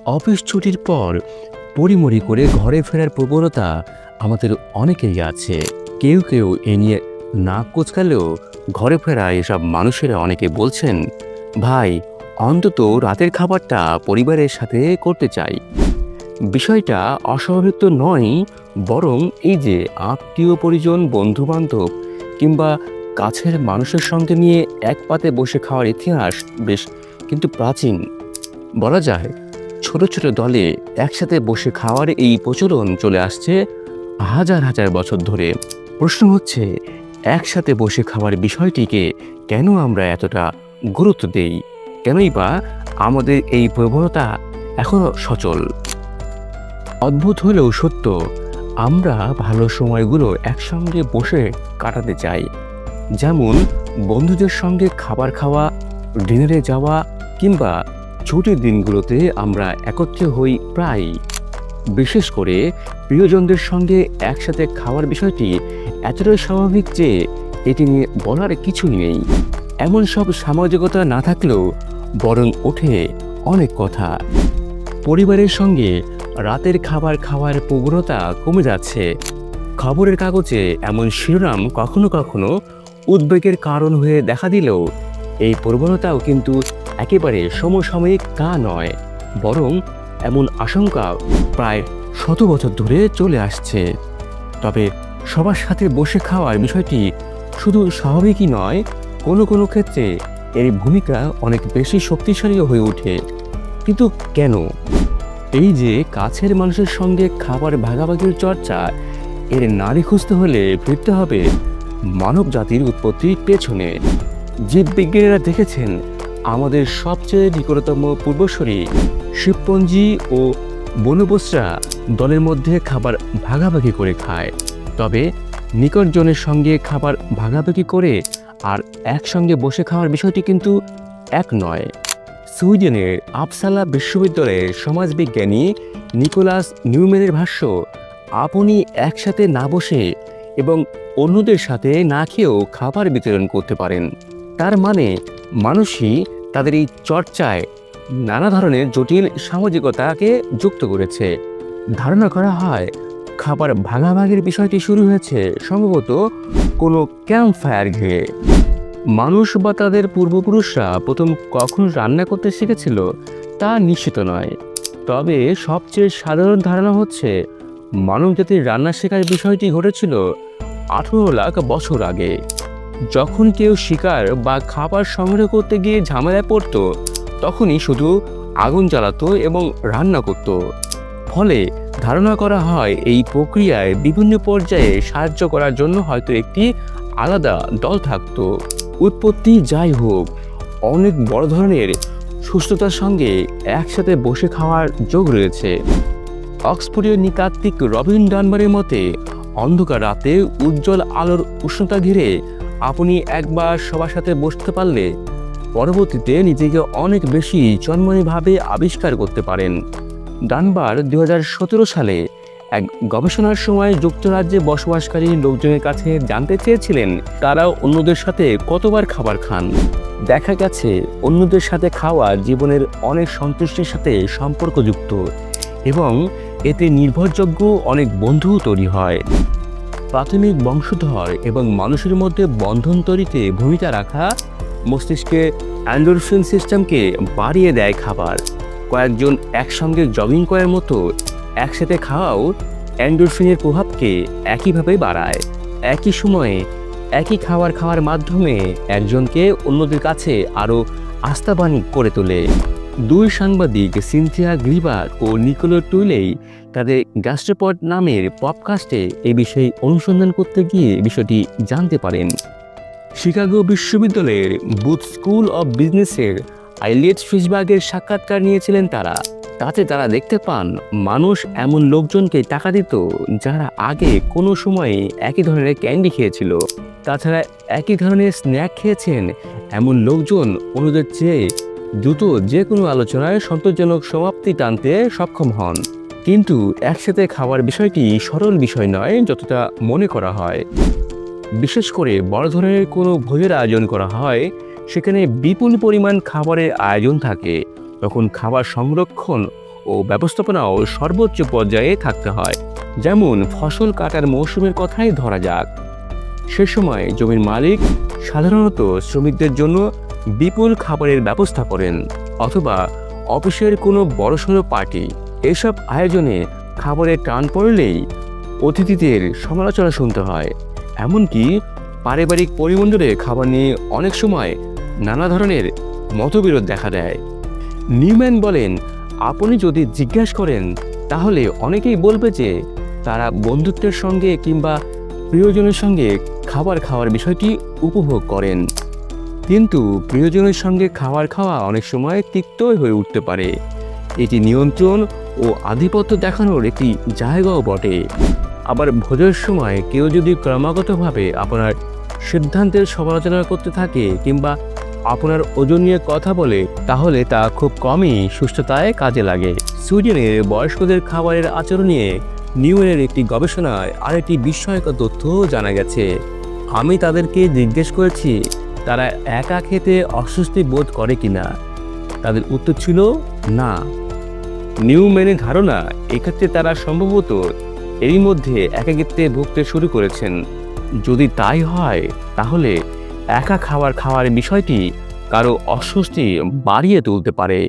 Office ছুটির পর পরিমরি করে ঘরে ফেরার প্রবণতা আমাদের অনেকেরই আছে। কেউ কেউ এ নিয়ে নাক কুচকালেও ঘরে ফেরা এসব মানুষেরা অনেকে বলছেন, ভাই, অন্তত রাতের খাবারটা পরিবারের সাথে করতে চাই। বিষয়টা অস্বাভাবিক তো নয়, বরং এই যে আত্মীয় পরিজন, বন্ধু বান্ধব কিংবা কাছের মানুষের সঙ্গে নিয়ে এক পাতে বসে খাওয়ার ইতিহাস বেশ কিন্তু প্রাচীন। বলা যায়, ছোট ছোট দলে একসাথে বসে খাওয়ার এই প্রচলন চলে আসছে হাজার হাজার বছর ধরে। প্রশ্ন হচ্ছে, একসাথে বসে খাওয়ার বিষয়টিকে কেন আমরা এতটা গুরুত্ব দেই? কেনই বা আমাদের এই প্রবণতা এখনো সচল? অদ্ভুত হলেও সত্য, আমরা ভালো সময়গুলো একসঙ্গে বসে কাটাতে চাই। যেমন বন্ধুদের সঙ্গে খাবার খাওয়া, ডিনারে যাওয়া কিংবা ছুটির দিনগুলোতে আমরা একত্রে হই প্রায়। বিশেষ করে প্রিয়জনদের সঙ্গে একসাথে খাওয়ার বিষয়টি এতটাই স্বাভাবিক যে এটি নিয়ে বলার কিছুই নেই। এমন সব সামাজিকতা না থাকলেও বরং ওঠে অনেক কথা। পরিবারের সঙ্গে রাতের খাবার খাওয়ার প্রবণতা কমে যাচ্ছে। খবরের কাগজে এমন শিরোনাম কখনো কখনো উদ্বেগের কারণ হয়ে দেখা দিলেও এই প্রবণতাও কিন্তু একেবারে সমসাময়িক তা নয়, বরং এমন আশঙ্কা প্রায় 100 বছর ধরে চলে আসছে। তবে সবার সাথে বসে খাওয়ার বিষয়টি শুধু স্বাভাবিকই নয়, কোনো কোনো ক্ষেত্রে এর ভূমিকা অনেক বেশি শক্তিশালীও হয়ে ওঠে। কিন্তু কেন? এই যে কাছের মানুষের সঙ্গে খাবার ভাগাভাগির চর্চা, এর নাড়ি খুঁজতে হলে ফিরতে হবে মানব জাতির উৎপত্তির পেছনে। জীববিজ্ঞানীরা দেখেছেন, আমাদের সবচেয়ে নিকটতম পূর্বসূরি শিবপঞ্জি ও বনবসরা দলের মধ্যে খাবার ভাগাভাগি করে খায়। তবে নিকটজনের সঙ্গে খাবার ভাগাভাগি করে আর একসঙ্গে বসে খাওয়ার বিষয়টি কিন্তু এক নয়। সুইডেনের আপসালা বিশ্ববিদ্যালয়ের সমাজবিজ্ঞানী নিকোলাস নিউম্যানের ভাষ্য, আপনি একসাথে না বসে এবং অন্যদের সাথে না খেয়েও খাবার বিতরণ করতে পারেন। তার মানে মানুষই তাদের এই চর্চায় নানা ধরনের জটিল সামাজিকতাকে যুক্ত করেছে। ধারণা করা হয়, খাবার ভাগাভাগির বিষয়টি শুরু হয়েছে সম্ভবত কোনো ক্যাম্প ফায়ার ঘিরে। মানুষ বা তাদের পূর্বপুরুষরা প্রথম কখন রান্না করতে শিখেছিল তা নিশ্চিত নয়। তবে সবচেয়ে সাধারণ ধারণা হচ্ছে, মানবজাতির রান্না শেখার বিষয়টি ঘটেছিল 18 লাখ বছর আগে। যখন কেউ শিকার বা খাবার সংগ্রহ করতে গিয়ে ঝামেলায় পড়তো, তখনই শুধু আগুন জ্বালাতো এবং রান্না করত। ফলে ধারণা করা হয়, এই প্রক্রিয়ায় বিভিন্ন পর্যায়ে সাহায্য করার জন্য হয়তো একটি আলাদা দল থাকতো। উৎপত্তি যাই হোক, অনেক বড় ধরনের সুস্থতার সঙ্গে একসাথে বসে খাওয়ার যোগ রয়েছে। অক্সফোর্ডীয় নৃতাত্ত্বিক রবিন ডানবারের মতে, অন্ধকার রাতে উজ্জ্বল আলোর উষ্ণতা ঘিরে আপনি একবার সবার সাথে বসতে পারলে পরবর্তীতে নিজেকে অনেক বেশি জন্মনিভাবে আবিষ্কার করতে পারেন। ডানবার 2017 সালে এক গবেষণার সময় যুক্তরাজ্যে বসবাসকারী লোকজনের কাছে জানতে চেয়েছিলেন, তারাও অন্যদের সাথে কতবার খাবার খান। দেখা গেছে, অন্যদের সাথে খাওয়া জীবনের অনেক সন্তুষ্টির সাথে সম্পর্কযুক্ত এবং এতে নির্ভরযোগ্য অনেক বন্ধুও তৈরি হয়। প্রাথমিক বংশধর এবং মানুষের মধ্যে বন্ধন তৈরিতে ভূমিকা রাখা মস্তিষ্কে এন্ডোরফিন সিস্টেমকে বাড়িয়ে দেয় খাবার। কয়েকজন একসঙ্গে জগিং করার মতো একসাথে খাওয়াও এন্ডোরফিনের প্রভাবকে একইভাবে বাড়ায়। একই সময়ে একই খাবার খাওয়ার মাধ্যমে একজনকে অন্যদের কাছে আরও আস্থাবান করে তোলে। দুই সাংবাদিক সিনথিয়া গ্রিবার ও নিকোলো টুইলেই তাদের গ্যাস্ট্রোপড নামের পডকাস্টে এই বিষয়ে অনুসন্ধান করতে গিয়ে বিষয়টি জানতে পারেন। শিকাগো বিশ্ববিদ্যালয়ের বুথ স্কুল অব বিজনেসের আইলিয়েট ফিশবার্গের সাক্ষাৎকার নিয়েছিলেন তারা। তাতে তারা দেখতে পান, মানুষ এমন লোকজনকে টাকা দিত যারা আগে কোনো সময়ে একই ধরনের ক্যান্ডি খেয়েছিল। তাছাড়া একই ধরনের স্ন্যাক খেয়েছেন এমন লোকজন অন্যদের চেয়ে দ্রুত যে কোনো আলোচনায় সন্তোষজনক সমাপ্তি টানতে সক্ষম হন। কিন্তু একসাথে খাওয়ার বিষয়টি সরল বিষয় নয় যতটা মনে করা হয়। বিশেষ করে বড় ধরনের কোনো ভোজের আয়োজন করা হয়, সেখানে বিপুল পরিমাণ খাবারের আয়োজন থাকে, তখন খাবার সংরক্ষণ ও ব্যবস্থাপনাও সর্বোচ্চ পর্যায়ে থাকতে হয়। যেমন ফসল কাটার মৌসুমের কথাই ধরা যাক, সে সময় জমির মালিক সাধারণত শ্রমিকদের জন্য বিপুল খাবারের ব্যবস্থা করেন, অথবা অফিসের কোনো বড়সড় পার্টি। এসব আয়োজনে খাবারের টান পড়লেই অতিথিদের সমালোচনা শুনতে হয়। এমনকি পারিবারিক পরিমণ্ডলে খাবার নিয়ে অনেক সময় নানা ধরনের মতবিরোধ দেখা দেয়। নিউম্যান বলেন, আপনি যদি জিজ্ঞাসা করেন তাহলে অনেকেই বলবে যে তারা বন্ধুত্বের সঙ্গে কিংবা প্রিয়জনের সঙ্গে খাবার খাওয়ার বিষয়টি উপভোগ করেন, কিন্তু প্রিয়জনের সঙ্গে খাবার খাওয়া অনেক সময় তিক্তই হয়ে উঠতে পারে। এটি নিয়ন্ত্রণ ও আধিপত্য দেখানোর একটি জায়গাও বটে। আবার ভোজের সময় কেউ যদি ক্রমাগতভাবে আপনার সিদ্ধান্তের সমালোচনা করতে থাকে কিংবা আপনার ওজন নিয়ে কথা বলে, তাহলে তা খুব কমই সুস্থতায় কাজে লাগে। সুইডেনের বয়স্কদের খাবারের আচরণ নিয়ে নিউয়ের একটি গবেষণায় আরেকটি বিস্ময়কর তথ্য জানা গেছে। আমি তাদেরকে জিজ্ঞেস করেছি তারা একা খেতে অস্বস্তি বোধ করে কিনা। তাদের উত্তর ছিল না। নিউম্যানের ধারণা, এক্ষেত্রে তারা সম্ভবত এরই মধ্যে একাকিত্বে ভুগতে শুরু করেছেন। যদি তাই হয়, তাহলে একা খাবার খাওয়ার বিষয়টি কারো অস্বস্তি বাড়িয়ে তুলতে পারে।